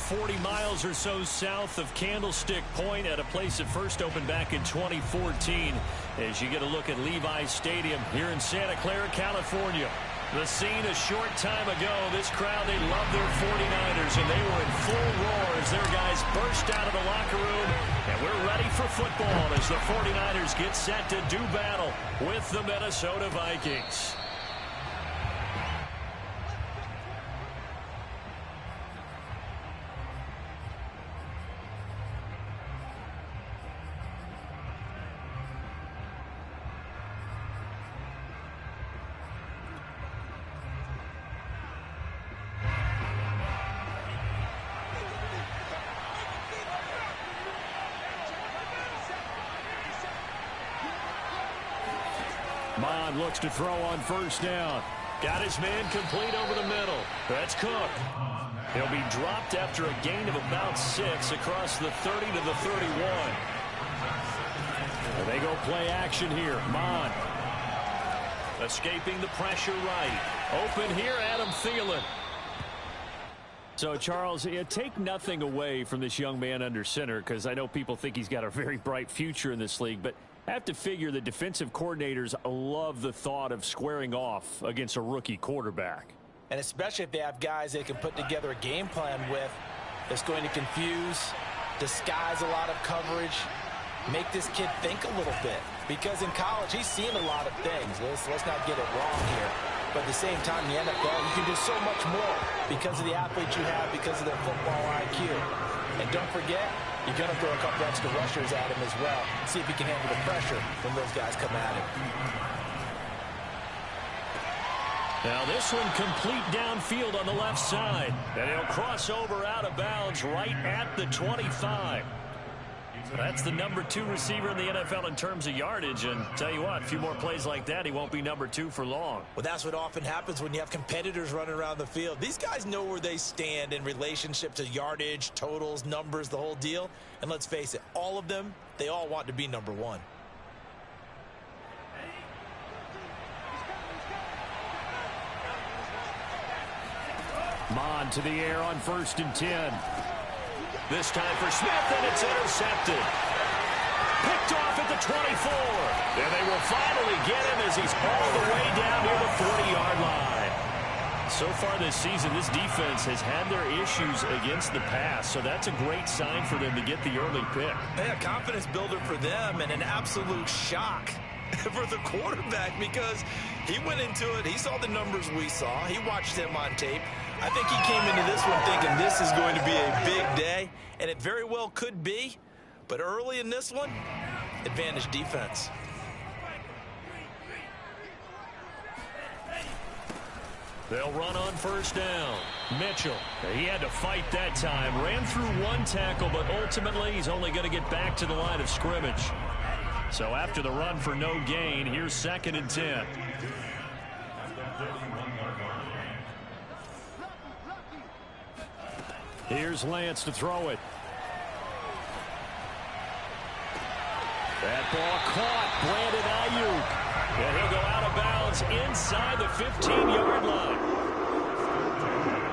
40 miles or so south of Candlestick Point at a place that first opened back in 2014 as you get a look at Levi's Stadium here in Santa Clara, California. The scene a short time ago, this crowd, they love their 49ers, and they were in full roar as their guys burst out of the locker room, and we're ready for football as the 49ers get set to do battle with the Minnesota Vikings. Mon looks to throw on first down. Got his man complete over the middle. That's Cook. He'll be dropped after a gain of about 6 across the 30 to the 31. And they go play action here. Mon escaping the pressure right. Open here, Adam Thielen. So, Charles, take nothing away from this young man under center, because I know people think he's got a very bright future in this league, but I have to figure the defensive coordinators love the thought of squaring off against a rookie quarterback. And especially if they have guys they can put together a game plan with that's going to confuse, disguise a lot of coverage, make this kid think a little bit. Because in college, he's seen a lot of things. Let's not get it wrong here. But at the same time, in the NFL, you can do so much more because of the athletes you have, because of their football IQ. And don't forget, you're going to throw a couple extra rushers at him as well. See if he can handle the pressure when those guys come at him. Now this one complete downfield on the left side. And he'll cross over out of bounds right at the 25. That's the number 2 receiver in the NFL in terms of yardage. And tell you what, a few more plays like that, he won't be number 2 for long. Well, that's what often happens when you have competitors running around the field. These guys know where they stand in relationship to yardage, totals, numbers, the whole deal. And let's face it, all of them, they all want to be number 1. Mon to the air on 1st and 10. This time for Smith, and it's intercepted. Picked off at the 24. And they will finally get him as he's all the way down near the 40-yard line. So far this season, this defense has had their issues against the pass, so that's a great sign for them to get the early pick. Yeah, confidence builder for them and an absolute shock for the quarterback because he went into it. He saw the numbers we saw. He watched them on tape. I think he came into this one thinking this is going to be a big day, and it very well could be. But early in this one, advantage defense. They'll run on first down. Mitchell, he had to fight that time. Ran through one tackle, but ultimately he's only going to get back to the line of scrimmage. So after the run for no gain, here's 2nd and 10. Here's Lance to throw it. That ball caught. Brandon Ayuk. And he'll go out of bounds inside the 15-yard line.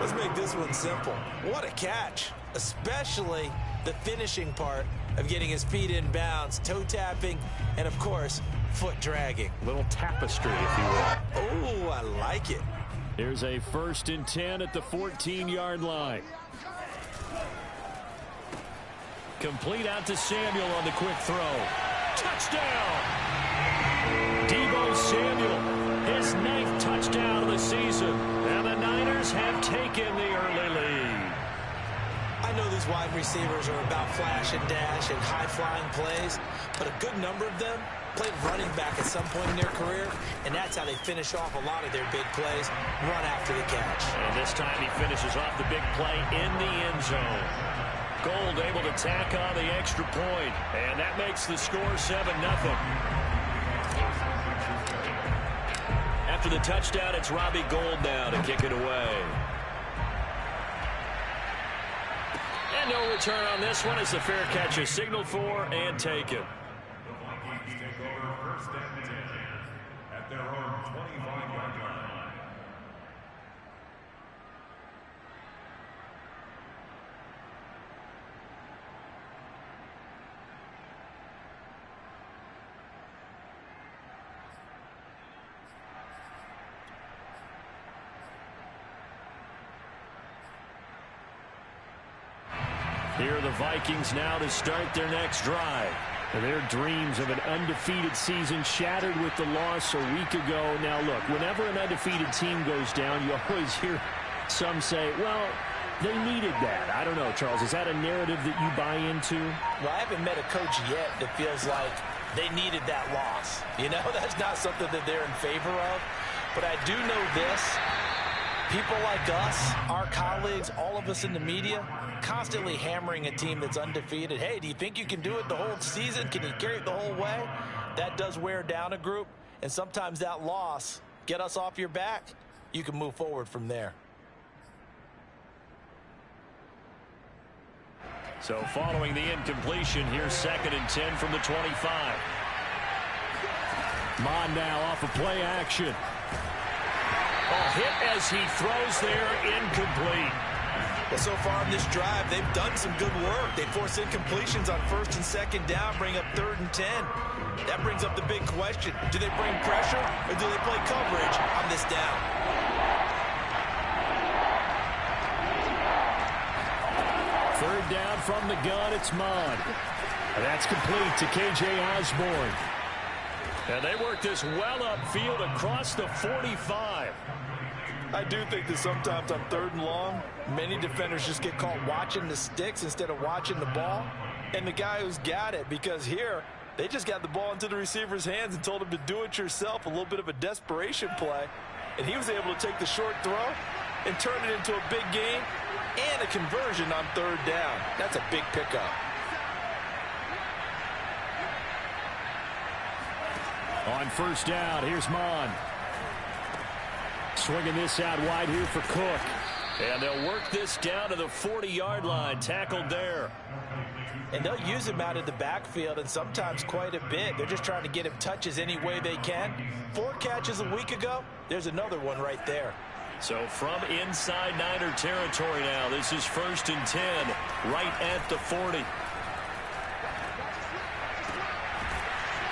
Let's make this one simple. What a catch, especially the finishing part of getting his feet in bounds, toe tapping, and, of course, foot dragging. Little tapestry, if you will. Oh, I like it. Here's a 1st and 10 at the 14-yard line. Complete out to Samuel on the quick throw. Touchdown! Deebo Samuel, his 9th touchdown of the season. And the Niners have taken the early lead. I know these wide receivers are about flash and dash and high-flying plays, but a good number of them played running back at some point in their career, and that's how they finish off a lot of their big plays, run after the catch. And this time he finishes off the big play in the end zone. Gold able to tack on the extra point, and that makes the score 7-0. After the touchdown, it's Robbie Gould now to kick it away. And no return on this one as the fair catch is signaled for and taken. At their own 25-yard line. 2 Here are the Vikings now to start their next drive. Their dreams of an undefeated season shattered with the loss a week ago. Now, look, whenever an undefeated team goes down, you always hear some say, well, they needed that. I don't know, Charles. Is that a narrative that you buy into? Well, I haven't met a coach yet that feels like they needed that loss. You know, that's not something that they're in favor of. But I do know this. People like us, our colleagues, all of us in the media, constantly hammering a team that's undefeated. Hey, do you think you can do it the whole season? Can you carry it the whole way? That does wear down a group. And sometimes that loss, get us off your back, you can move forward from there. So following the incompletion, here's 2nd and 10 from the 25. Mon now off of play action. A hit as he throws there, incomplete. Well, so far in this drive, they've done some good work. They force incompletions on 1st and 2nd down, bring up 3rd and 10. That brings up the big question. Do they bring pressure or do they play coverage on this down? Third down from the gun, it's Mon. That's complete to K.J. Osborne. And they work this well upfield across the 45. I do think that sometimes on 3rd and long, many defenders just get caught watching the sticks instead of watching the ball. And the guy who's got it, because here, they just got the ball into the receiver's hands and told him to do it yourself, a little bit of a desperation play. And he was able to take the short throw and turn it into a big gain and a conversion on 3rd down. That's a big pickup. On 1st down, here's Mon. Swinging this out wide here for Cook. And they'll work this down to the 40-yard line. Tackled there. And they'll use him out of the backfield, and sometimes quite a bit. They're just trying to get him touches any way they can. 4 catches a week ago. There's another one right there. So from inside Niner territory now, this is 1st and 10, right at the 40.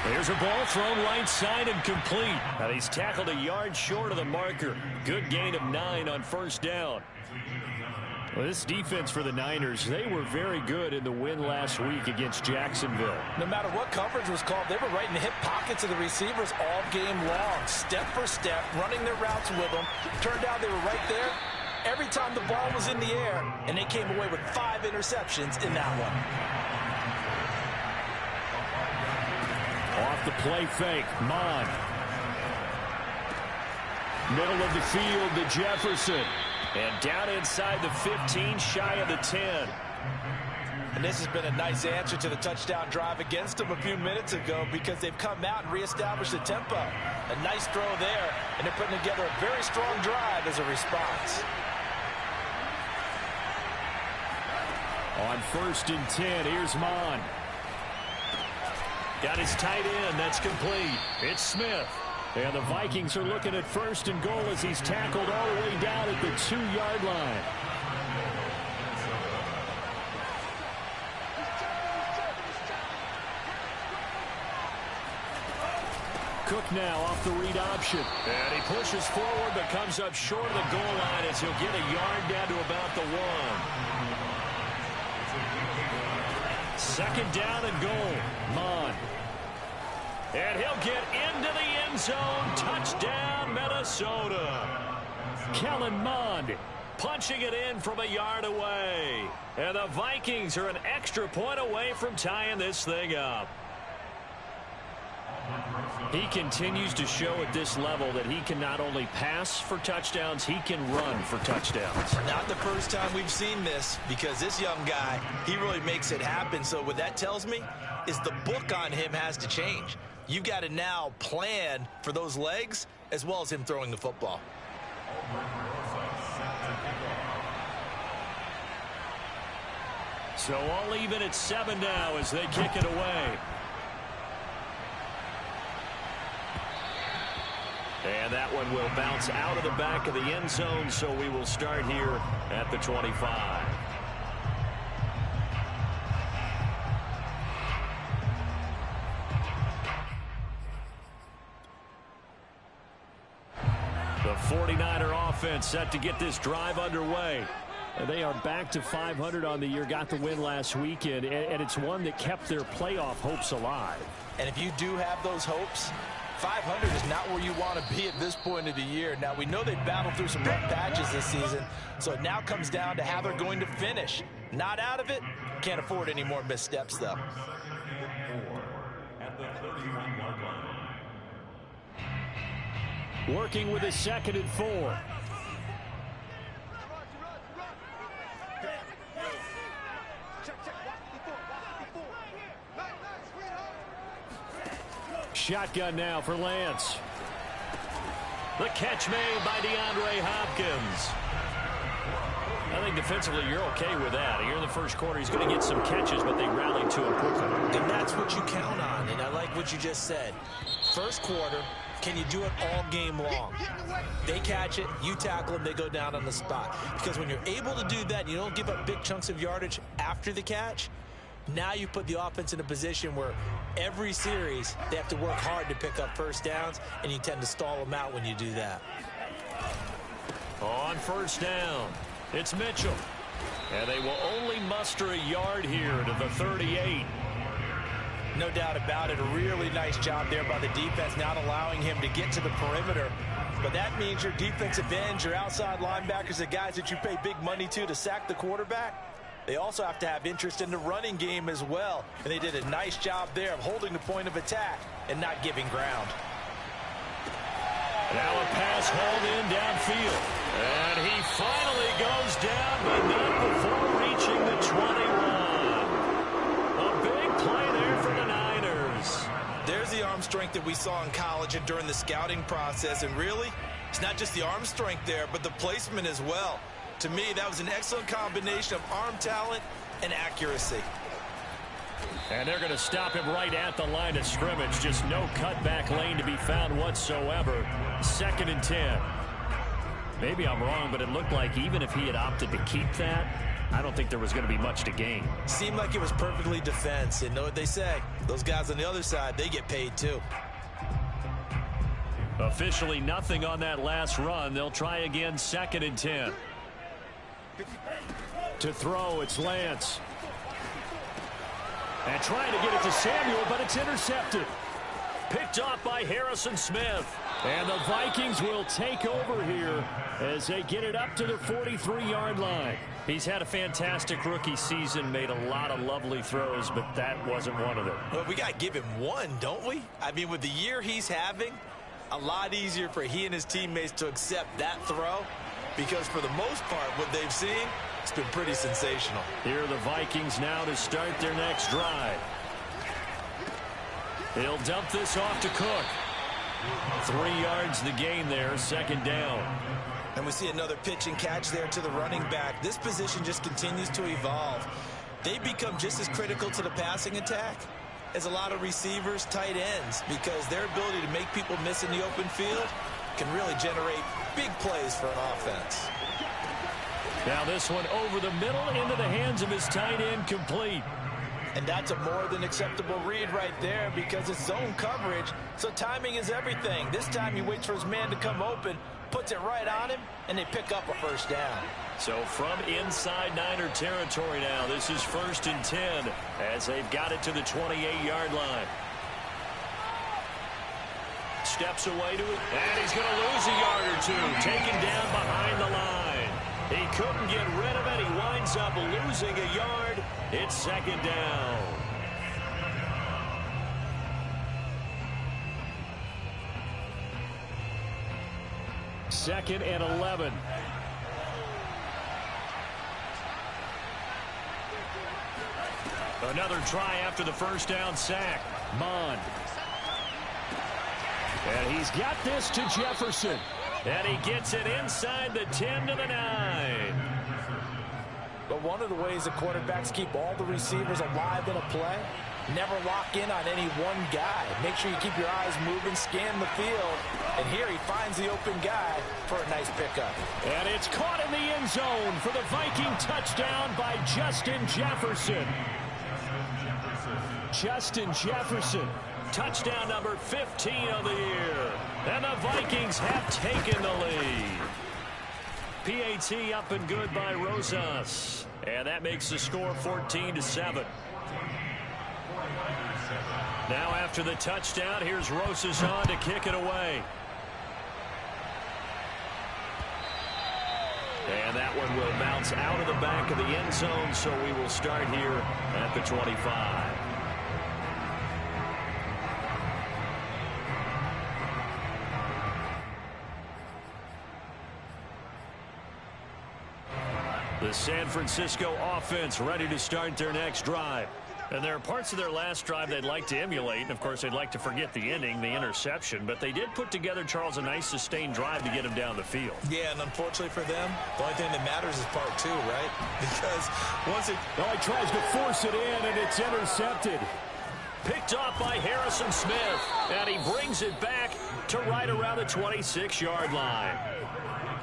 There's a ball thrown right side and complete. And he's tackled a yard short of the marker. Good gain of 9 on 1st down. Well, this defense for the Niners, they were very good in the win last week against Jacksonville. No matter what coverage was called, they were right in the hip pockets of the receivers all game long, step for step, running their routes with them. Turned out they were right there every time the ball was in the air, and they came away with 5 interceptions in that one. Off the play fake, Mon. Middle of the field to Jefferson. And down inside the 15, shy of the 10. And this has been a nice answer to the touchdown drive against them a few minutes ago because they've come out and reestablished the tempo. A nice throw there, and they're putting together a very strong drive as a response. On 1st and 10, here's Mon. Got his tight end. That's complete. It's Smith. And the Vikings are looking at 1st and goal as he's tackled all the way down at the 2-yard line. Cook now off the read option. And he pushes forward but comes up short of the goal line as he'll get a yard down to about the 1. 2nd down and goal. Mon. And he'll get into the end zone. Touchdown, Minnesota. Kellen Mond punching it in from a yard away. And the Vikings are an extra point away from tying this thing up. He continues to show at this level that he can not only pass for touchdowns, he can run for touchdowns. Not the first time we've seen this, because this young guy, he really makes it happen. So what that tells me is the book on him has to change. You've got to now plan for those legs as well as him throwing the football. So all even at 7 now as they kick it away. And that one will bounce out of the back of the end zone, so we will start here at the 25. The 49er offense set to get this drive underway. They are back to 500 on the year, got the win last weekend, and it's one that kept their playoff hopes alive. And if you do have those hopes, 500 is not where you want to be at this point of the year. Now, we know they've battled through some rough patches this season, so it now comes down to how they're going to finish. Not out of it. Can't afford any more missteps, though. Working with a 2nd and 4. Shotgun now for Lance. The catch made by DeAndre Hopkins. I think defensively you're okay with that. Here in the first quarter, he's going to get some catches, but they rallied to him quickly. And that's what you count on, and I like what you just said. First quarter, can you do it all game long? They catch it, you tackle them, they go down on the spot. Because when you're able to do that, you don't give up big chunks of yardage after the catch. Now you put the offense in a position where every series they have to work hard to pick up first downs, and you tend to stall them out when you do that. On first down, it's Mitchell. And they will only muster a yard here to the 38. No doubt about it. A really nice job there by the defense, not allowing him to get to the perimeter. But that means your defensive ends, your outside linebackers, the guys that you pay big money to sack the quarterback, they also have to have interest in the running game as well. And they did a nice job there of holding the point of attack and not giving ground. Now a pass hauled in downfield. And he finally goes down, but not before reaching the 21. A big play there for the Niners. There's the arm strength that we saw in college and during the scouting process. And really, it's not just the arm strength there, but the placement as well. To me, that was an excellent combination of arm talent and accuracy. And they're going to stop him right at the line of scrimmage. Just no cutback lane to be found whatsoever. 2nd and 10. Maybe I'm wrong, but it looked like even if he had opted to keep that, I don't think there was going to be much to gain. Seemed like it was perfectly defense. And know what they say? Those guys on the other side, they get paid too. Officially nothing on that last run. They'll try again, 2nd and 10. To throw, it's Lance. And trying to get it to Samuel, but it's intercepted. Picked off by Harrison Smith. And the Vikings will take over here as they get it up to the 43-yard line. He's had a fantastic rookie season, made a lot of lovely throws, but that wasn't one of them. Well, we got to give him one, don't we? I mean, with the year he's having, a lot easier for he and his teammates to accept that throw. Because for the most part, what they've seen, it's been pretty sensational. Here are the Vikings now to start their next drive. He'll dump this off to Cook. 3 yards the gain there, 2nd down. And we see another pitch and catch there to the running back. This position just continues to evolve. They become just as critical to the passing attack as a lot of receivers, tight ends, because their ability to make people miss in the open field can really generate big plays for an offense. Now this one over the middle into the hands of his tight end, complete. And that's a more than acceptable read right there because it's zone coverage, so timing is everything. This time he waits for his man to come open, puts it right on him, and they pick up a first down. So from inside Niner territory now, this is 1st and 10 as they've got it to the 28-yard line. Steps away to it, and he's going to lose a yard or two. Taken down behind the line. He couldn't get rid of it. He winds up losing a yard. It's 2nd down. Second and 11. Another try after the first down sack. Mond. And he's got this to Jefferson. And he gets it inside the 10 to the 9. But one of the ways the quarterbacks keep all the receivers alive in a play, never lock in on any one guy. Make sure you keep your eyes moving, scan the field. And here he finds the open guy for a nice pickup. And it's caught in the end zone for the Viking touchdown by Justin Jefferson. Justin Jefferson, touchdown number 15 of the year. And the Vikings have taken the lead. PAT up and good by Rosas. And that makes the score 14-7. Now after the touchdown, here's Rosas on to kick it away. And that one will bounce out of the back of the end zone, so we will start here at the 25. The San Francisco offense ready to start their next drive. And there are parts of their last drive they'd like to emulate. And, of course, they'd like to forget the ending, the interception. But they did put together, Charles, a nice sustained drive to get him down the field. Yeah, and unfortunately for them, the only thing that matters is part two, right? Because once it... Oh, he tries to force it in, and it's intercepted. Picked off by Harrison Smith. And he brings it back to right around the 26-yard line.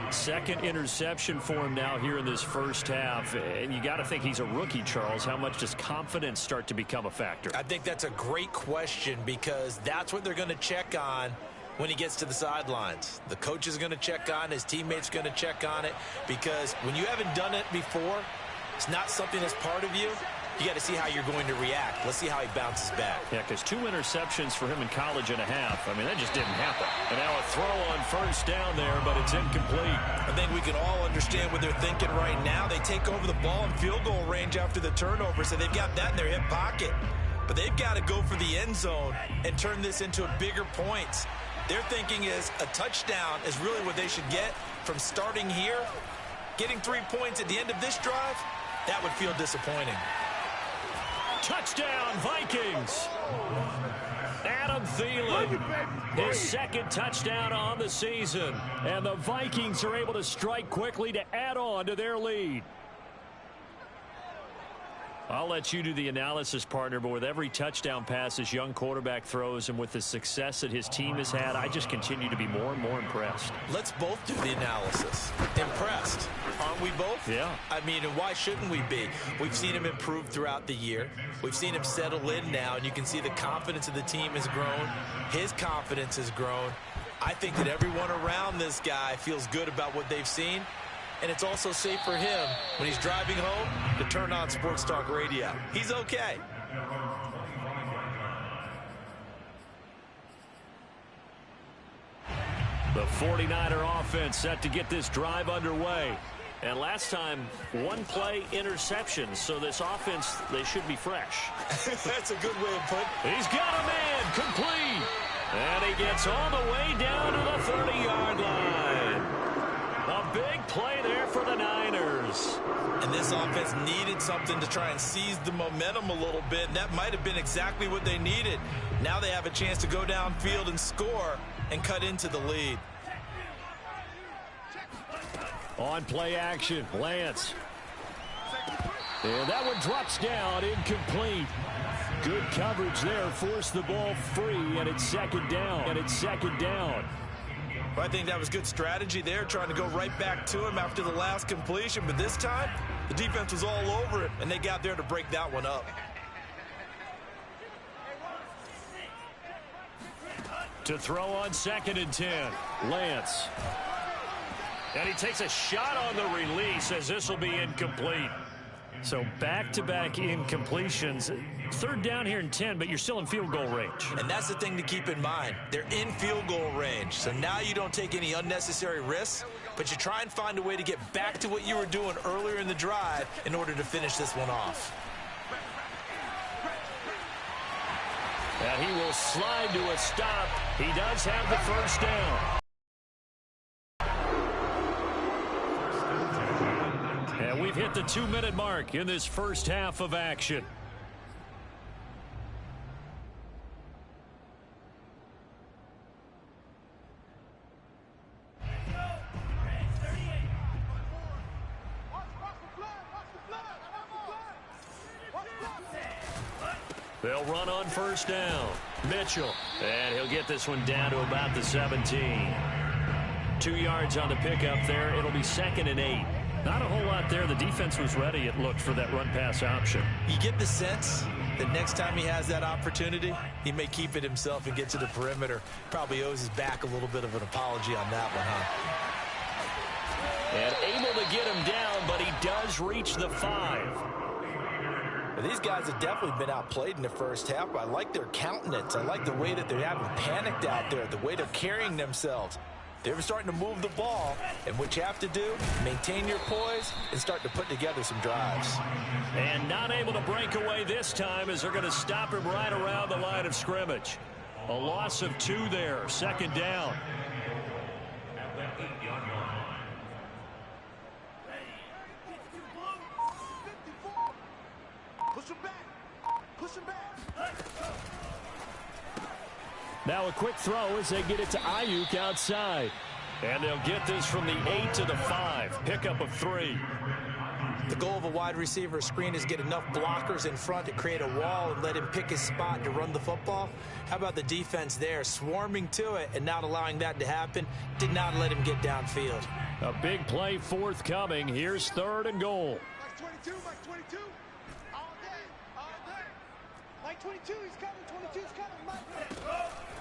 Second interception for him now here in this first half. And you got to think he's a rookie, Charles. How much does confidence start to become a factor? I think that's a great question because that's what they're going to check on when he gets to the sidelines. The coach is going to check on, his teammates are going to check on it, because when you haven't done it before, it's not something that's part of you. You got to see how you're going to react. Let's see how he bounces back. Yeah, because 2 interceptions for him in college and a half. I mean, that just didn't happen. And now a throw on first down there, but it's incomplete. I think we can all understand what they're thinking right now. They take over the ball in field goal range after the turnover, so they've got that in their hip pocket. But they've got to go for the end zone and turn this into a bigger points. Their thinking is a touchdown is really what they should get from starting here. Getting 3 points at the end of this drive, that would feel disappointing. Touchdown, Vikings. Adam Thielen, his second touchdown on the season. And the Vikings are able to strike quickly to add on to their lead. I'll let you do the analysis, partner, but with every touchdown pass this young quarterback throws and with the success that his team has had, I just continue to be more and more impressed. Let's both do the analysis. Impressed. Aren't we both? Yeah. I mean, and why shouldn't we be? We've seen him improve throughout the year. We've seen him settle in now, and you can see the confidence of the team has grown. His confidence has grown. I think that everyone around this guy feels good about what they've seen. And it's also safe for him when he's driving home to turn on Sports Talk Radio. He's okay. The 49er offense set to get this drive underway. And last time, 1 play interception. So this offense, they should be fresh. That's a good way of putting it. He's got a man complete. And he gets all the way down to the 30-yard line. A big play there for the Niners. And this offense needed something to try and seize the momentum a little bit. And that might have been exactly what they needed. Now they have a chance to go downfield and score and cut into the lead. On play action, Lance. And that one drops down, incomplete. Good coverage there, forced the ball free, and it's second down. Well, I think that was good strategy there, trying to go right back to him after the last completion. But this time, the defense was all over it, and they got there to break that one up. To throw on 2nd and 10, Lance. And he takes a shot on the release as this will be incomplete. So back-to-back incompletions. 3rd down here and 10, but you're still in field goal range. And that's the thing to keep in mind. They're in field goal range. So now you don't take any unnecessary risks, but you try and find a way to get back to what you were doing earlier in the drive in order to finish this one off. And he will slide to a stop. He does have the first down. And we've hit the 2-minute mark in this first half of action. They'll run on first down. Mitchell. And he'll get this one down to about the 17. 2 yards on the pickup there. It'll be 2nd and 8. Not a whole lot there. The defense was ready, it looked, for that run-pass option. You get the sense that next time he has that opportunity, he may keep it himself and get to the perimeter. Probably owes his back a little bit of an apology on that one, huh? And able to get him down, but he does reach the 5. These guys have definitely been outplayed in the first half. I like their countenance. I like the way that they haven't panicked out there, the way they're carrying themselves. They're starting to move the ball, and what you have to do, maintain your poise and start to put together some drives. And not able to break away this time as they're going to stop him right around the line of scrimmage. A loss of 2 there, 2nd down. Now a quick throw as they get it to Ayuk outside. And they'll get this from the 8 to the 5. Pickup of 3. The goal of a wide receiver screen is get enough blockers in front to create a wall and let him pick his spot to run the football. How about the defense there, swarming to it and not allowing that to happen? Did not let him get downfield. A big play forthcoming. Here's 3rd and goal. Mike 22, Mike 22. All day, all day. Mike 22, he's coming, 22's coming, Mike.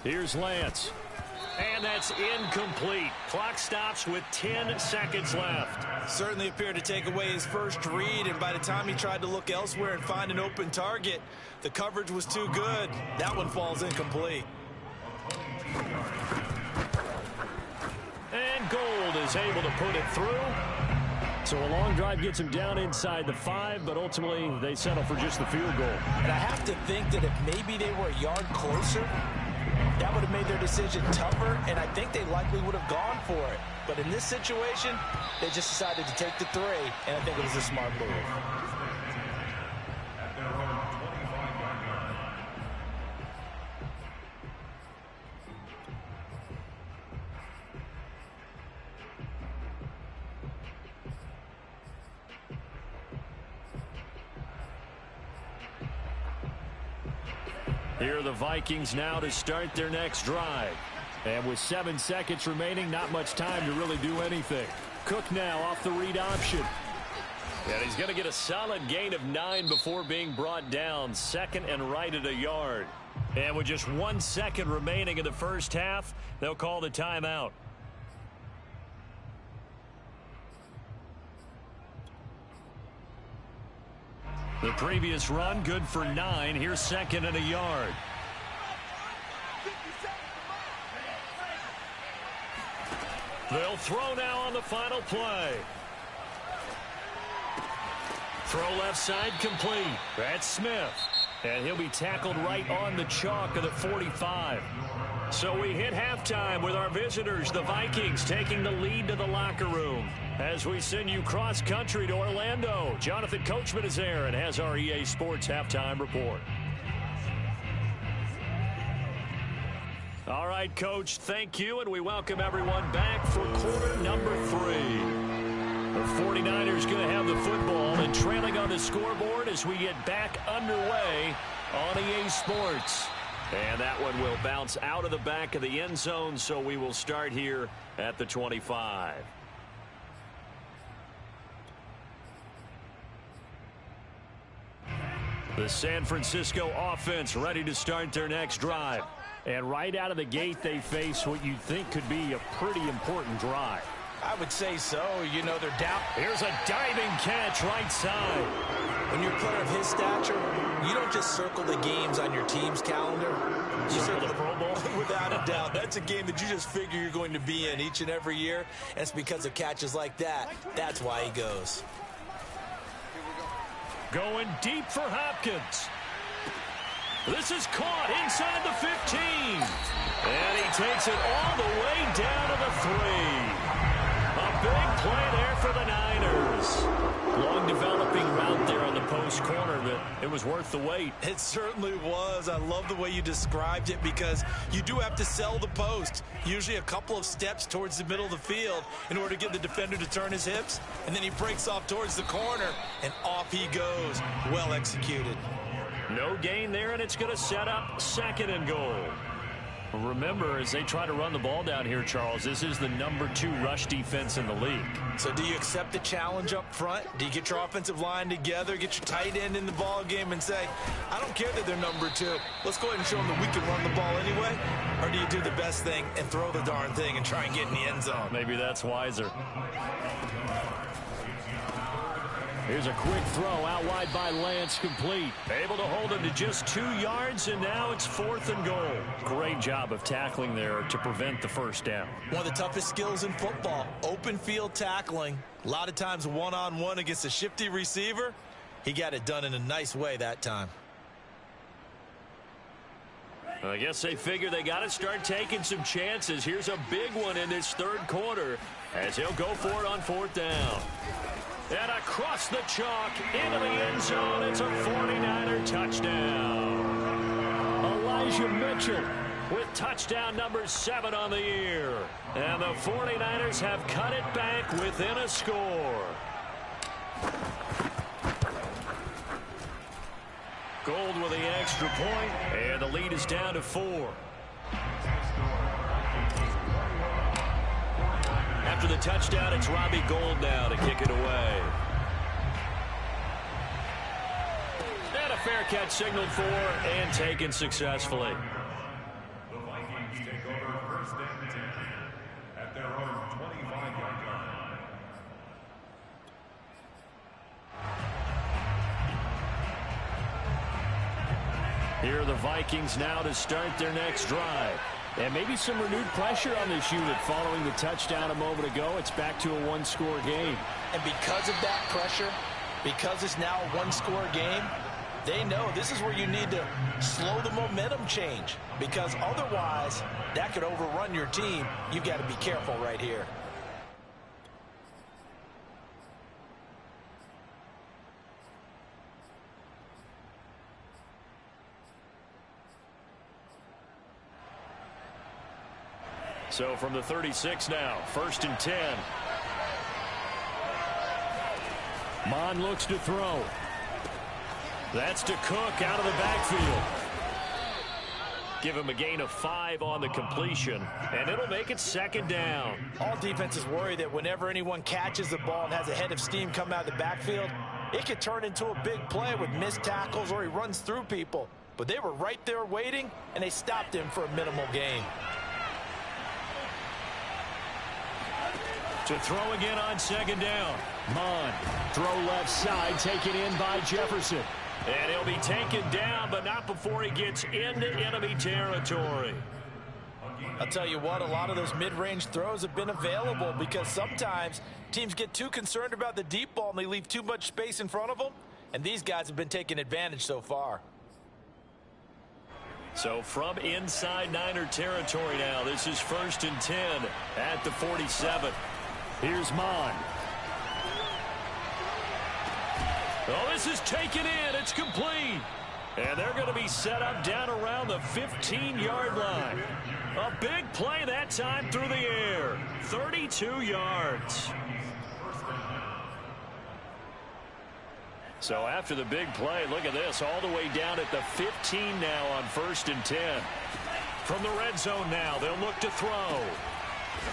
Here's Lance. And that's incomplete. Clock stops with 10 seconds left. Certainly appeared to take away his first read, and by the time he tried to look elsewhere and find an open target, the coverage was too good. That one falls incomplete. And Gold is able to put it through. So a long drive gets him down inside the 5, but ultimately they settle for just the field goal. And I have to think that if maybe they were a yard closer, that would have made their decision tougher, and I think they likely would have gone for it. But in this situation, they just decided to take the 3, and I think it was a smart move. Here are the Vikings now to start their next drive. And with 7 seconds remaining, not much time to really do anything. Cook now off the read option. And he's going to get a solid gain of 9 before being brought down. 2nd and right at a yard. And with just 1 second remaining in the first half, they'll call the timeout. The previous run, good for 9. Here's 2nd and a yard. They'll throw now on the final play. Throw left side complete. That's Smith. And he'll be tackled right on the chalk of the 45. So we hit halftime with our visitors, the Vikings, taking the lead to the locker room. As we send you cross-country to Orlando, Jonathan Coachman is there and has our EA Sports halftime report. All right, Coach, thank you, and we welcome everyone back for quarter number 3. The 49ers going to have the football and trailing on the scoreboard as we get back underway on EA Sports. And that one will bounce out of the back of the end zone, so we will start here at the 25. The San Francisco offense ready to start their next drive. And right out of the gate, they face what you'd think could be a pretty important drive. I would say so. You know, they're down. Here's a diving catch right side. When you're a player of his stature, you don't just circle the games on your team's calendar. You circle the Pro Bowl. Without a doubt. That's a game that you just figure you're going to be in each and every year. And it's because of catches like that. That's why he goes. Going deep for Hopkins. This is caught inside the 15. And he takes it all the way down to the 3. A big play there for the Niners. Long developing route there on the post corner, but it was worth the wait. It certainly was. I love the way you described it because you do have to sell the post. Usually a couple of steps towards the middle of the field in order to get the defender to turn his hips. And then he breaks off towards the corner, and off he goes. Well executed. No gain there, and it's going to set up 2nd and goal. Remember, as they try to run the ball down here, Charles, this is the #2 rush defense in the league. So do you accept the challenge up front? Do you get your offensive line together, get your tight end in the ball game and say, I don't care that they're #2. Let's go ahead and show them that we can run the ball anyway? Or do you do the best thing and throw the darn thing and try and get in the end zone? Maybe that's wiser. Here's a quick throw out wide by Lance, complete. Able to hold him to just 2 yards, and now it's 4th and goal. Great job of tackling there to prevent the first down. One of the toughest skills in football, open field tackling. A lot of times one-on-one against a shifty receiver. He got it done in a nice way that time. I guess they figure they got to start taking some chances. Here's a big one in this 3rd quarter as he'll go for it on 4th down. And across the chalk into the end zone. It's a 49er touchdown. Elijah Mitchell with touchdown number 7 on the year. And the 49ers have cut it back within a score. Gold with the extra point, and the lead is down to 4. After the touchdown, it's Robbie Gould now to kick it away. And a fair catch signaled for and taken successfully. The Vikings take over 1st and 10 at their own 25-yard line. Here are the Vikings now to start their next drive. And maybe some renewed pressure on this unit following the touchdown a moment ago. It's back to a 1-score game. And because of that pressure, because it's now a 1-score game, they know this is where you need to slow the momentum change. Because otherwise, that could overrun your team. You've got to be careful right here. So from the 36 now, 1st and 10. Mon looks to throw. That's to Cook out of the backfield. Give him a gain of 5 on the completion, and it'll make it 2nd down. All defenses worry that whenever anyone catches the ball and has a head of steam come out of the backfield, it could turn into a big play with missed tackles or he runs through people. But they were right there waiting, and they stopped him for a minimal gain. To throw again on 2nd down. Mon, throw left side, taken in by Jefferson. And he'll be taken down, but not before he gets into enemy territory. I'll tell you what, a lot of those mid-range throws have been available because sometimes teams get too concerned about the deep ball and they leave too much space in front of them. And these guys have been taking advantage so far. So from inside Niner territory now, this is 1st and 10 at the 47. Here's Mon. Oh, this is taken in. It's complete. And they're going to be set up down around the 15-yard line. A big play that time through the air. 32 yards. So after the big play, look at this. All the way down at the 15 now on 1st and 10. From the red zone now, they'll look to throw.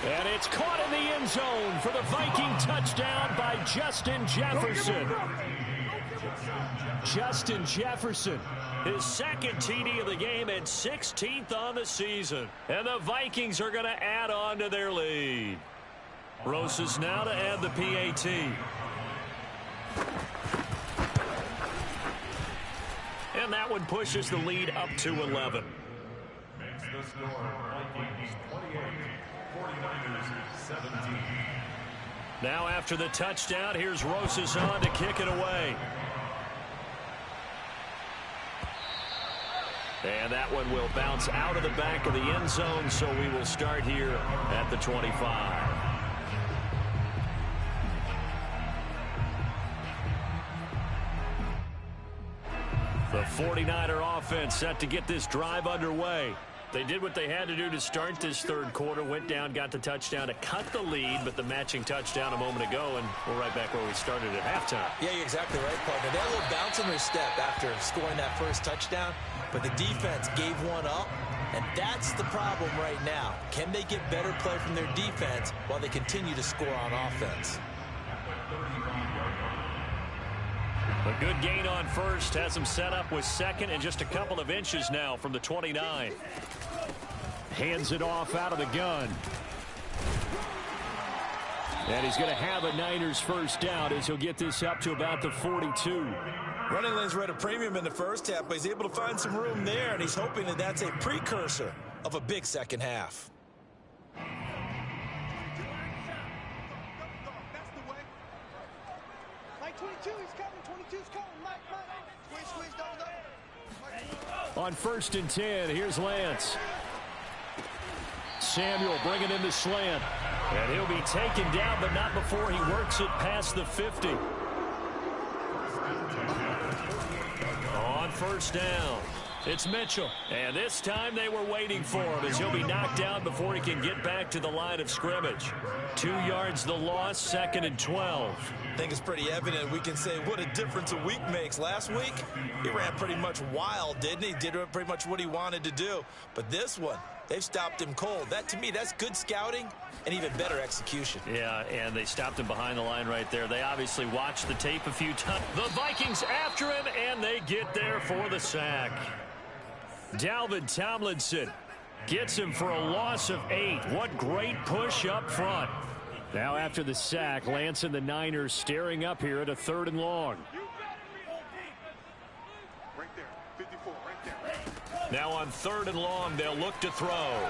And it's caught in the end zone for the Viking touchdown by Justin Jefferson. Justin Jefferson, his 2nd TD of the game and 16th on the season. And the Vikings are going to add on to their lead. Rosas now to add the PAT. And that one pushes the lead up to 11. Makes the score Vikings 28, 49ers 17. Now after the touchdown, here's Rosas on to kick it away. And that one will bounce out of the back of the end zone, so we will start here at the 25. The 49er offense set to get this drive underway. They did what they had to do to start this third quarter, went down, got the touchdown to cut the lead, but the matching touchdown a moment ago, and we're right back where we started at halftime. Yeah, you're exactly right, partner. They had a little bounce in their step after scoring that first touchdown, but the defense gave one up, and that's the problem right now. Can they get better play from their defense while they continue to score on offense? A good gain on first has him set up with second and just a couple of inches now from the 29. Hands it off out of the gun. And he's going to have a Niners first down as he'll get this up to about the 42. Running lanes were at a premium in the first half, but he's able to find some room there, and he's hoping that that's a precursor of a big second half. On 1st and 10, here's Lance. Samuel bringing in the slant. And he'll be taken down, but not before he works it past the 50. On 1st down, it's Mitchell. And this time they were waiting for him as he'll be knocked down before he can get back to the line of scrimmage. 2 yards the loss, 2nd and 12. I think it's pretty evident. We can say what a difference a week makes. Last week, he ran pretty much wild, didn't he? Did pretty much what he wanted to do. But this one, they've stopped him cold. That, to me, that's good scouting and even better execution. Yeah, and they stopped him behind the line right there. They obviously watched the tape a few times. The Vikings after him, and they get there for the sack. Dalvin Tomlinson gets him for a loss of 8. What great push up front. Now after the sack, Lance and the Niners staring up here at a 3rd and long. Right there, 54, right there. Now on 3rd and long, they'll look to throw.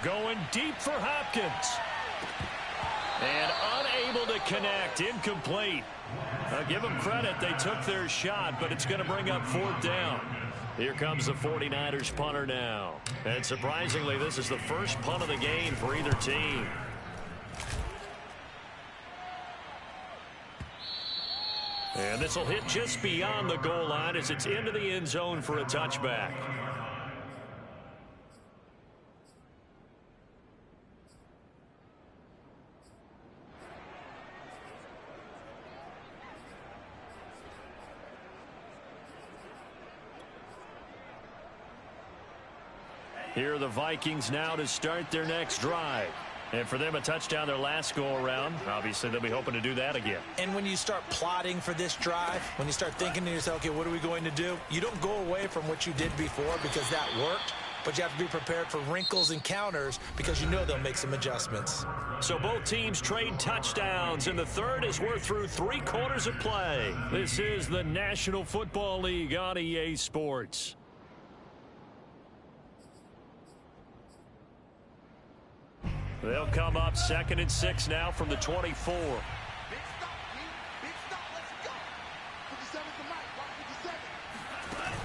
Going deep for Hopkins. And unable to connect, incomplete. Give them credit, they took their shot, but it's going to bring up 4th down. Here comes the 49ers punter now. And surprisingly, this is the first punt of the game for either team. And this will hit just beyond the goal line as it's into the end zone for a touchback. Here are the Vikings now to start their next drive. And for them, a touchdown their last go-around. Obviously, they'll be hoping to do that again. And when you start plotting for this drive, when you start thinking to yourself, okay, what are we going to do? You don't go away from what you did before because that worked, but you have to be prepared for wrinkles and counters because you know they'll make some adjustments. So both teams trade touchdowns, and the third as we're through 3 quarters of play. This is the National Football League on EA Sports. They'll come up 2nd and 6 now from the 24. Big stop, Big stop, let's go. 57's the mic, watch 57.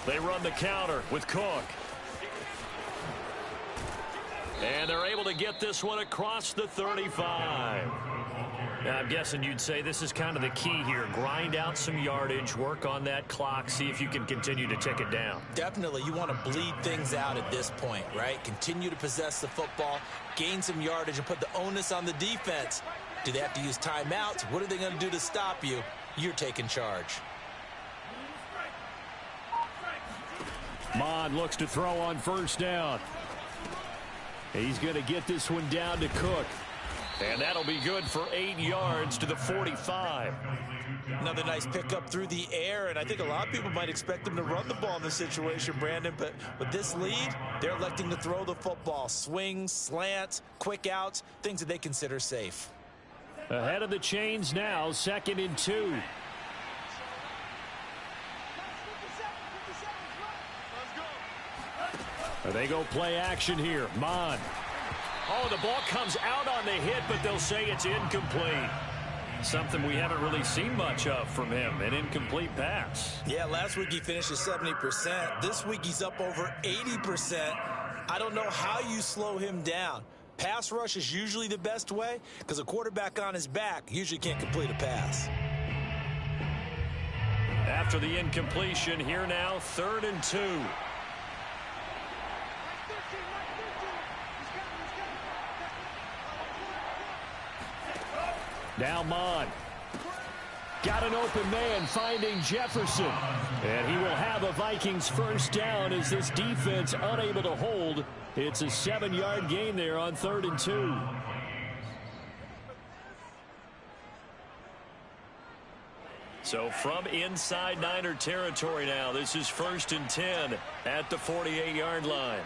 They run the counter with Cook. And they're able to get this one across the 35. Now, I'm guessing you'd say this is kind of the key here. Grind out some yardage, work on that clock, see if you can continue to tick it down. Definitely, you want to bleed things out at this point, right? Continue to possess the football, gain some yardage, and put the onus on the defense. Do they have to use timeouts? What are they going to do to stop you? You're taking charge. Mond looks to throw on 1st down. He's going to get this one down to Cook. And that'll be good for 8 yards to the 45. Another nice pickup through the air, and I think a lot of people might expect them to run the ball in this situation, Brandon, but with this lead, they're electing to throw the football. Swings, slants, quick outs, things that they consider safe. Ahead of the chains now, 2nd and 2. They go play action here. Mond. Oh, the ball comes out on the hit, but they'll say it's incomplete. Something we haven't really seen much of from him, an incomplete pass. Yeah, last week he finished at 70%. This week he's up over 80%. I don't know how you slow him down. Pass rush is usually the best way because a quarterback on his back usually can't complete a pass. After the incompletion, here now, 3rd and 2. Now Mon. Got an open man finding Jefferson. And he will have a Vikings first down as this defense unable to hold. It's a 7-yard gain there on 3rd and 2. So from inside Niner territory now, this is 1st and 10 at the 48-yard line.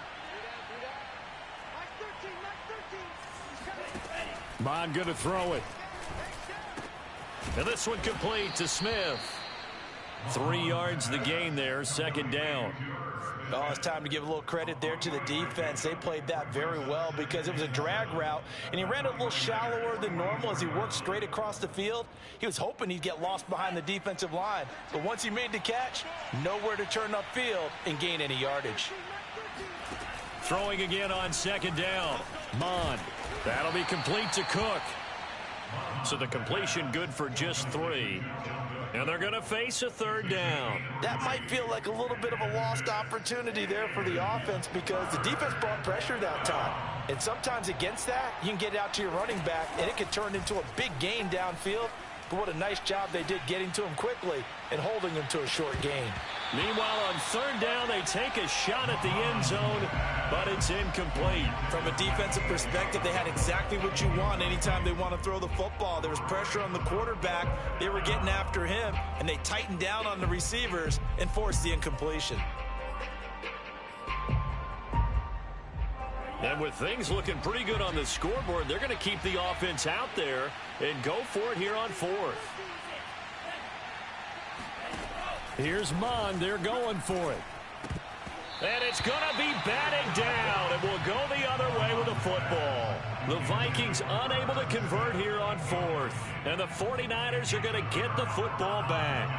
Mon going to throw it. And this one complete to Smith. 3 yards the gain there, 2nd down. Oh, it's time to give a little credit there to the defense. They played that very well because it was a drag route, and he ran a little shallower than normal as he worked straight across the field. He was hoping he'd get lost behind the defensive line, but once he made the catch, nowhere to turn upfield and gain any yardage. Throwing again on 2nd down. Mon. That'll be complete to Cook. So the completion good for just 3. And they're going to face a 3rd down. That might feel like a little bit of a lost opportunity there for the offense because the defense brought pressure that time. And sometimes against that, you can get it out to your running back, and it could turn into a big gain downfield. But what a nice job they did getting to him quickly and holding him to a short gain. Meanwhile, on 3rd down, they take a shot at the end zone, but it's incomplete. From a defensive perspective, they had exactly what you want anytime they want to throw the football. There was pressure on the quarterback. They were getting after him, and they tightened down on the receivers and forced the incompletion. And with things looking pretty good on the scoreboard, they're going to keep the offense out there and go for it here on 4th. Here's Mon. They're going for it. And it's going to be batted down, and we'll go the other way with the football. The Vikings unable to convert here on 4th. And the 49ers are going to get the football back.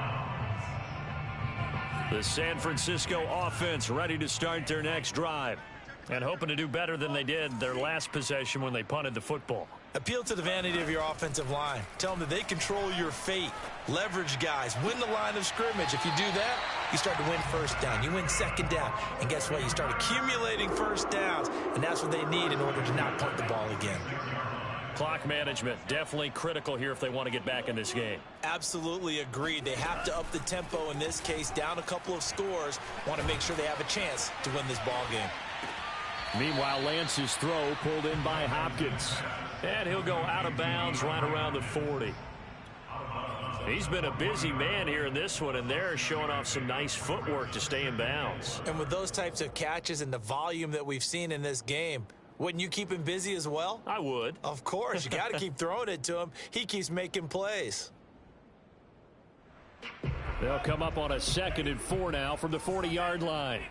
The San Francisco offense ready to start their next drive. And hoping to do better than they did their last possession when they punted the football. Appeal to the vanity of your offensive line. Tell them that they control your fate. Leverage guys. Win the line of scrimmage. If you do that, you start to win 1st down. You win 2nd down. And guess what? You start accumulating 1st downs. And that's what they need in order to not punt the ball again. Clock management definitely critical here if they want to get back in this game. Absolutely agreed. They have to up the tempo in this case. Down a couple of scores. Want to make sure they have a chance to win this ball game. Meanwhile, Lance's throw pulled in by Hopkins. And he'll go out of bounds right around the 40. He's been a busy man here in this one, and they're showing off some nice footwork to stay in bounds. And with those types of catches and the volume that we've seen in this game, wouldn't you keep him busy as well? I would. Of course. You got to keep throwing it to him. He keeps making plays. They'll come up on a 2nd and 4 now from the 40-yard line.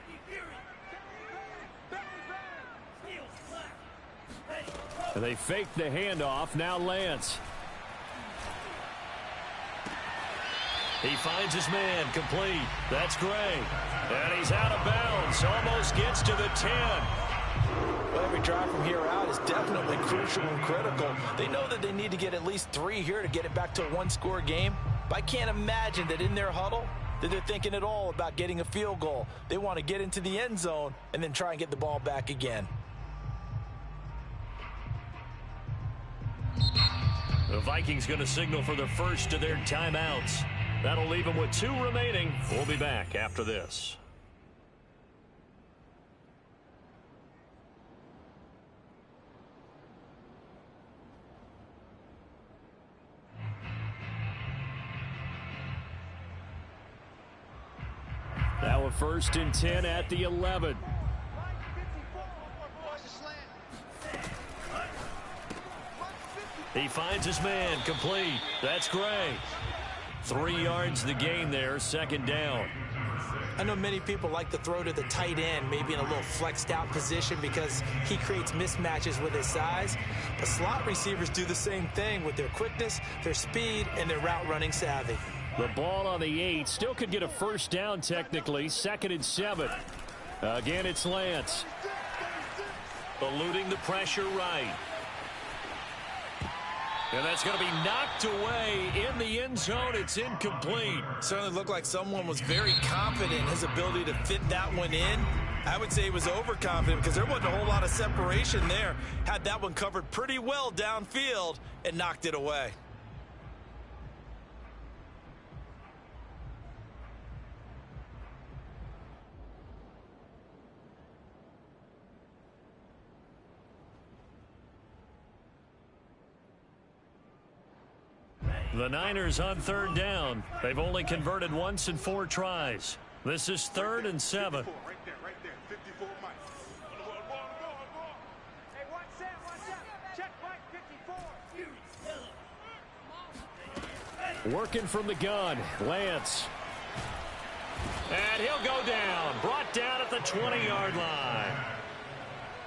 They fake the handoff. Now Lance. He finds his man complete. That's Gray. And he's out of bounds. Almost gets to the 10. Well, every drive from here out is definitely crucial and critical. They know that they need to get at least 3 here to get it back to a 1-score game. But I can't imagine that in their huddle that they're thinking at all about getting a field goal. They want to get into the end zone and then try and get the ball back again. The Vikings going to signal for the first of their timeouts. That'll leave them with 2 remaining. We'll be back after this. Now a 1st and 10 at the 11. He finds his man complete. That's Gray. 3 yards the gain there, 2nd down. I know many people like to throw to the tight end, maybe in a little flexed out position because he creates mismatches with his size. But slot receivers do the same thing with their quickness, their speed, and their route running savvy. The ball on the 8 still could get a 1st down technically. 2nd and 7. Again, it's Lance. Eluding the pressure right. And that's going to be knocked away in the end zone. It's incomplete. Certainly looked like someone was very confident in his ability to fit that one in. I would say he was overconfident because there wasn't a whole lot of separation there. Had that one covered pretty well downfield and knocked it away. The Niners on third down. They've only converted once in 4 tries. This is 3rd and 7. Right there, 54 Mike. Hey, watch that. Check Mike, 54. Working from the gun, Lance. And he'll go down. Brought down at the 20-yard line.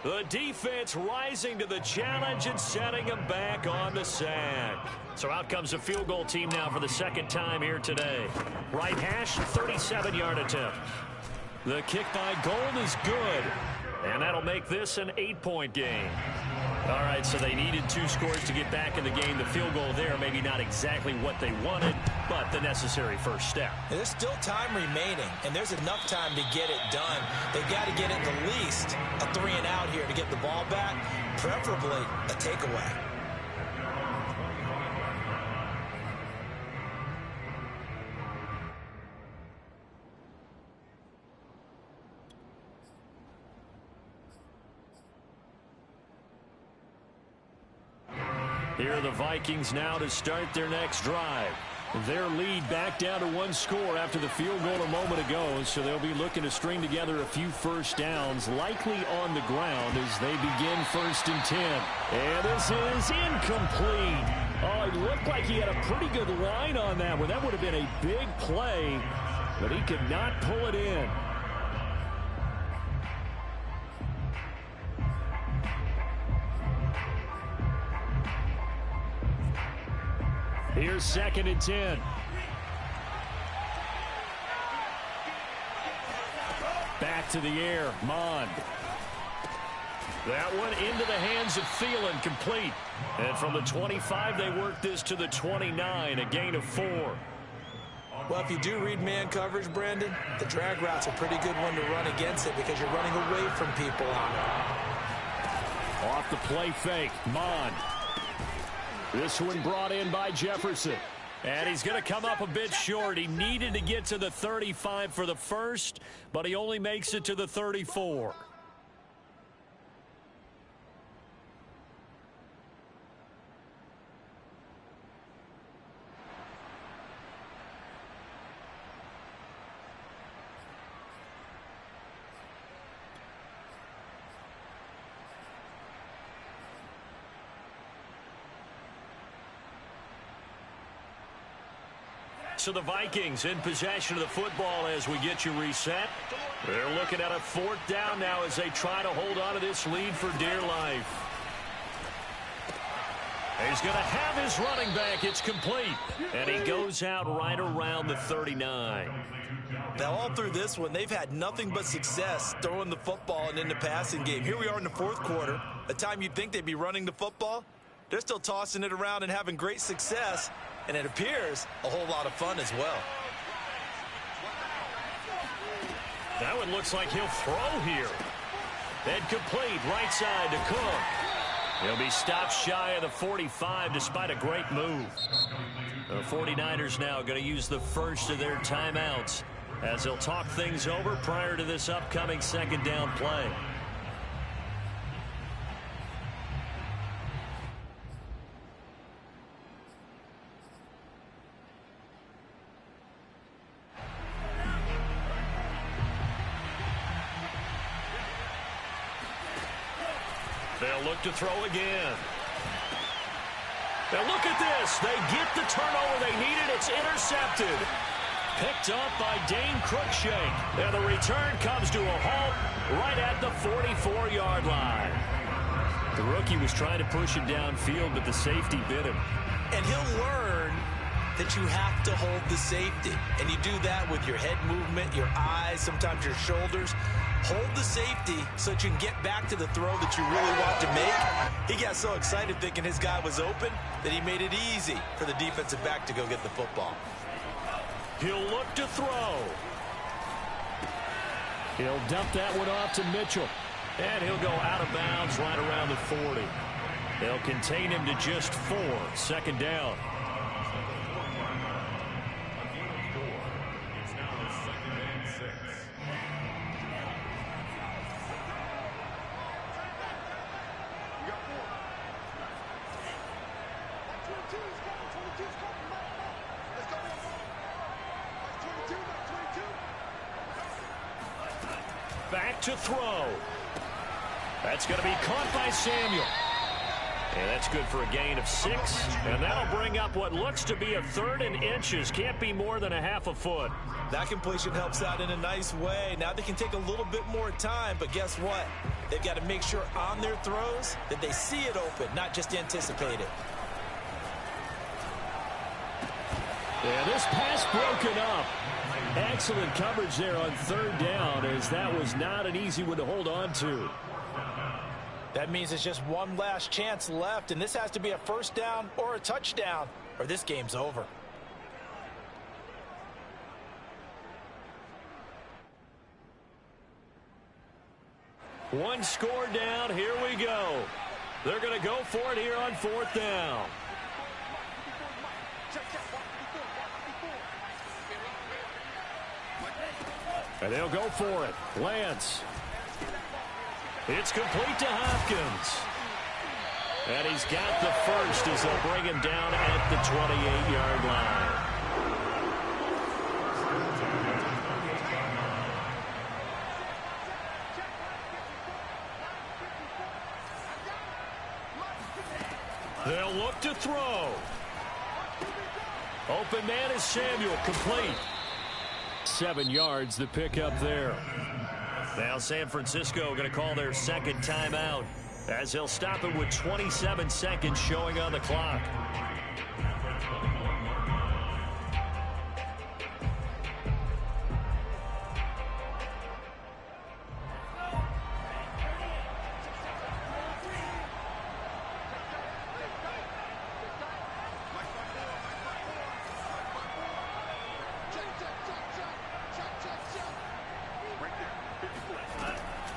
The defense rising to the challenge and setting him back on the sack. So out comes a field goal team now for the second time here today. Right hash, 37-yard attempt. The kick by Gold is good. And that'll make this an 8-point game. All right, so they needed 2 scores to get back in the game. The field goal there, maybe not exactly what they wanted, but the necessary first step. There's still time remaining, and there's enough time to get it done. They've got to get at the least a 3 and out here to get the ball back, preferably a takeaway. Here are the Vikings now to start their next drive. Their lead back down to 1 score after the field goal a moment ago, so they'll be looking to string together a few first downs, likely on the ground as they begin 1st and 10. And this is incomplete. Oh, it looked like he had a pretty good line on that one. That would have been a big play, but he could not pull it in. Here's 2nd and 10. Back to the air, Mond. That one into the hands of Thielen, complete. And from the 25, they work this to the 29, a gain of 4. Well, if you do read man coverage, Brandon, the drag route's a pretty good one to run against it because you're running away from people on it. Off the play fake, Mond. This one brought in by Jefferson. And he's going to come up a bit short. He needed to get to the 35 for the first, but he only makes it to the 34. So the Vikings in possession of the football as we get you reset. They're looking at a 4th down now as they try to hold on to this lead for dear life. He's going to have his running back. It's complete. And he goes out right around the 39. Now, all through this one, they've had nothing but success throwing the football and in the passing game. Here we are in the 4th quarter. A time you'd think they'd be running the football. They're still tossing it around and having great success. And it appears a whole lot of fun as well. That one looks like he'll throw here. And complete, right side to Cook. He'll be stopped shy of the 45 despite a great move. The 49ers now going to use the first of their timeouts as they'll talk things over prior to this upcoming 2nd down play. They'll look to throw again. Now look at this. They get the turnover they needed. It's intercepted. Picked up by Dane Cruikshank. And the return comes to a halt right at the 44-yard line. The rookie was trying to push him downfield, but the safety bit him. And he'll learn that you have to hold the safety. And you do that with your head movement, your eyes, sometimes your shoulders. Hold the safety so that you can get back to the throw that you really want to make. He got so excited thinking his guy was open that he made it easy for the defensive back to go get the football. He'll look to throw. He'll dump that one off to Mitchell. And he'll go out of bounds right around the 40. They'll contain him to just 4. 2nd down. It's now 2nd and 6. Like 22's coming, 22's coming, Mike. Back to throw. That's going to be caught by Samuel. And that's good for a gain of 6. And that'll bring up what looks to be a 3rd and inches. Can't be more than a half a foot. That completion helps out in a nice way. Now they can take a little bit more time, but guess what? They've got to make sure on their throws that they see it open, not just anticipate it. And this pass broken up. Excellent coverage there on 3rd down, as that was not an easy one to hold on to. That means it's just one last chance left, and this has to be a 1st down or a touchdown, or this game's over. One score down. Here we go. They're going to go for it here on 4th down. And they'll go for it. Lance. It's complete to Hopkins. And he's got the first as they'll bring him down at the 28-yard line. They'll look to throw. Open man is Samuel, complete. 7 yards the pick up there. Now San Francisco going to call their 2nd timeout as they'll stop it with 27 seconds showing on the clock.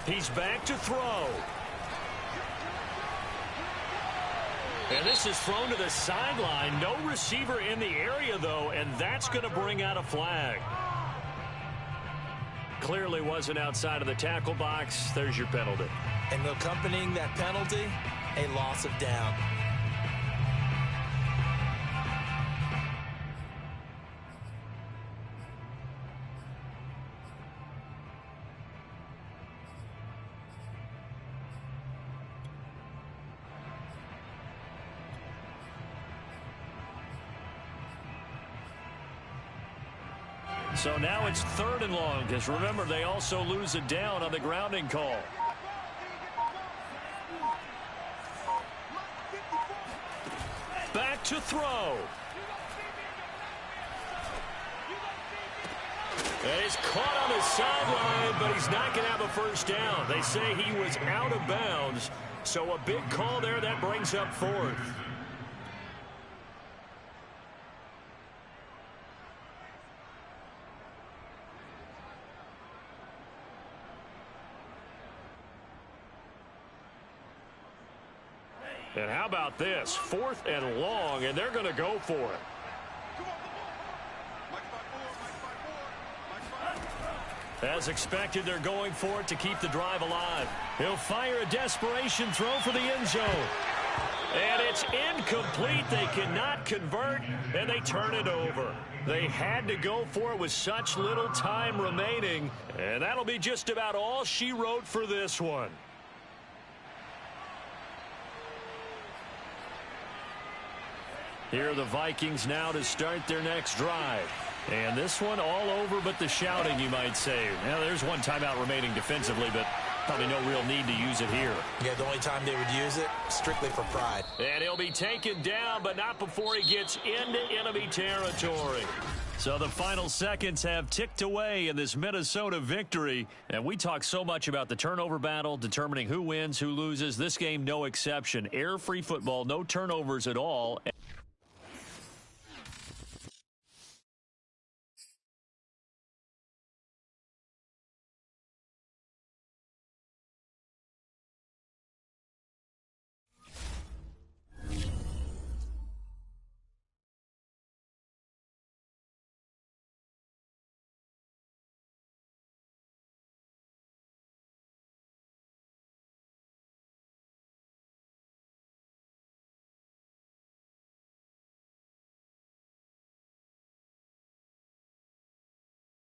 He's back to throw. And this is thrown to the sideline. No receiver in the area, though, and that's going to bring out a flag. Clearly wasn't outside of the tackle box. There's your penalty. And accompanying that penalty, a loss of down. So now it's 3rd and long, because remember, they also lose a down on the grounding call. Back to throw. And he's caught on the sideline, but he's not going to have a 1st down. They say he was out of bounds, so a big call there that brings up 4th. And how about this? 4th and long, and they're going to go for it. As expected, they're going for it to keep the drive alive. He'll fire a desperation throw for the end zone. And it's incomplete. They cannot convert, and they turn it over. They had to go for it with such little time remaining, and that'll be just about all she wrote for this one. Here are the Vikings now to start their next drive. And this one all over but the shouting, you might say. Now, there's one timeout remaining defensively, but probably no real need to use it here. Yeah, the only time they would use it, strictly for pride. And he'll be taken down, but not before he gets into enemy territory. So the final seconds have ticked away in this Minnesota victory. And we talk so much about the turnover battle, determining who wins, who loses. This game, no exception. Error-free football, no turnovers at all.